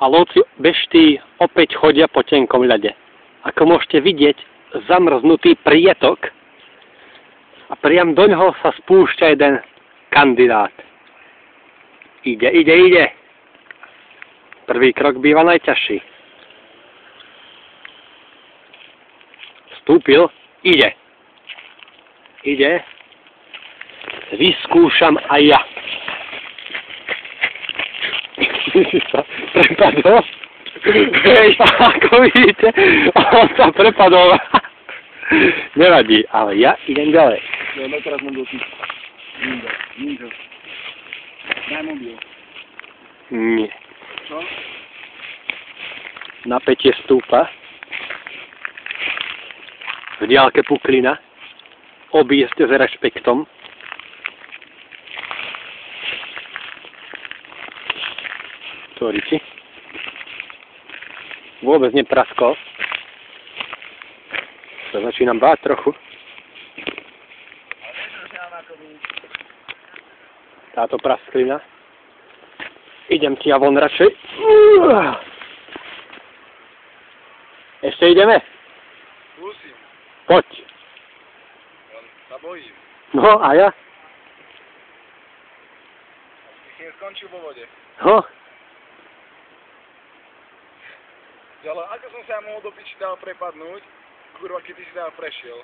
A lovci beští opäť chodia po tenkom ľade. Ako môžete vidieť, zamrznutý prietok a priam do ňoho sa spúšťa jeden kandidát. Ide. Prvý krok býva najťažší. Vstúpil, ide. Vyskúšam aj ja. Prepadol. Hej, ako vidíte, on sa prepadol. Nevadí, ale ja idem ďalej. No teraz mám dotyk. Ninja. Daj mobil. Nie. Čo? Napätie stúpa. V diaľke puklina. Obísť s rešpektom. Tvoriči. Vôbec nepraskol. Sa začínam báť trochu. Táto prasklina. Idem ti ja von radšej. Ešte ideme? Musím. Poď. On sa bojím. No a ja? Keď skončil vo vode. No. Ale ako som sa mohol do piči dal prepadnúť, kurva, keď ty si dal prešiel.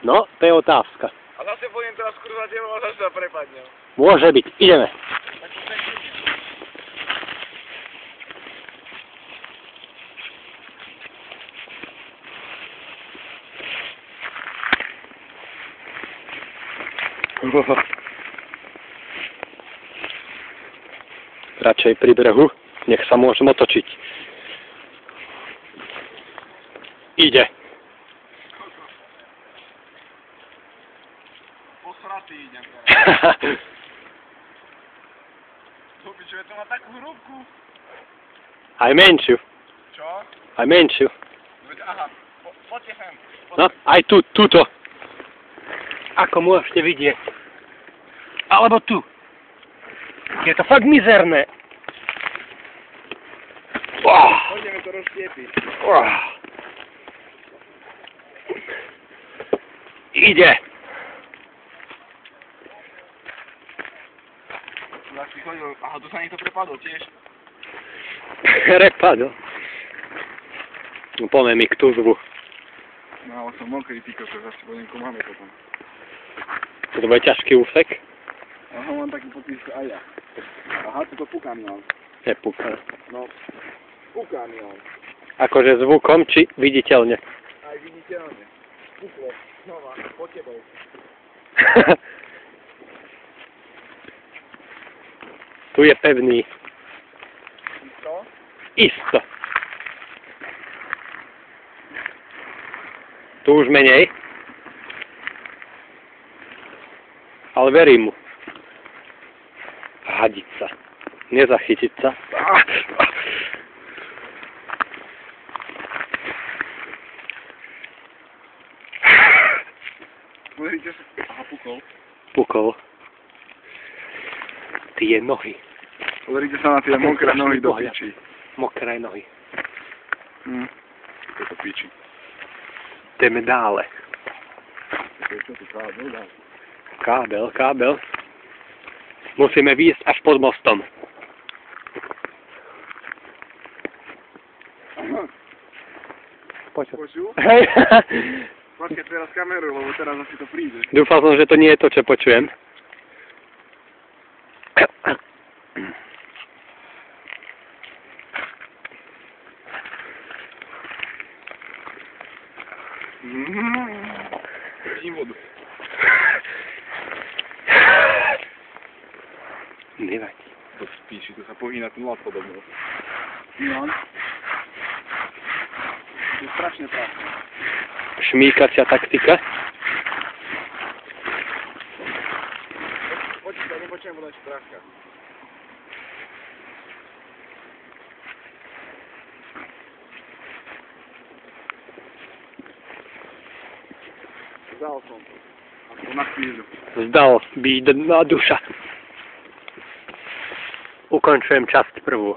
No, to je otázka. A zase pôjdem teraz kurva tebou a zase sa prepadnem. Môže byť. Ideme. Tak to tak Radšej pri brehu. Nech sa môžem otočiť. Ide. posratý idem. Čo je to má takú hrúbku? Aj menšiu. Čo? Aj menšiu. Aha, poďte sem. No, aj túto. Ako môžete vidieť. Alebo tu. Je to fakt mizerné. Poďme to rozštiepiť. Ide. Tak si chodil, aha, tu sa niekto prepadol tiež. Prepadol. No poďme mi k tuzvu. No ale som mokrý, ty kokos, asi budem komáme potom. To bude ťažký úsek? Aha, mám taký pocit, že aj ja. Aha, tu to pukám ja. Nepúka. No, pukám ja. Akože zvukom, či viditeľne? Aj viditeľne. Puklo, znova, po tebou. Tu je pevný. Čo? Isto. Tu už menej. Ale verím mu. Hadiť sa. Nezachytiť sa. Pozrite sa. Aha, pukol. Pukol. Tie nohy. Pozrite sa na tie mokré nohy do piči. Mokré nohy. To je to piči. Ideme dále. Čo tu kábel dá? Kábel. Musíme výjsť až pod mostom. Počul? Hej. Počkaj teraz kameru, lebo teraz asi to príde. Dúfal som, že to nie je to, čo počujem. Vidím vodu. Nevadí. To spíši, tu sa pohýna ten ľad podobno. No. To je strašne prázdne. Šmíkacia taktika. Počkaj, nepočujem voda špráška. Zdal som to. Ako na chvíľu. Zdal bídna duša. Ukončujem časť prvú.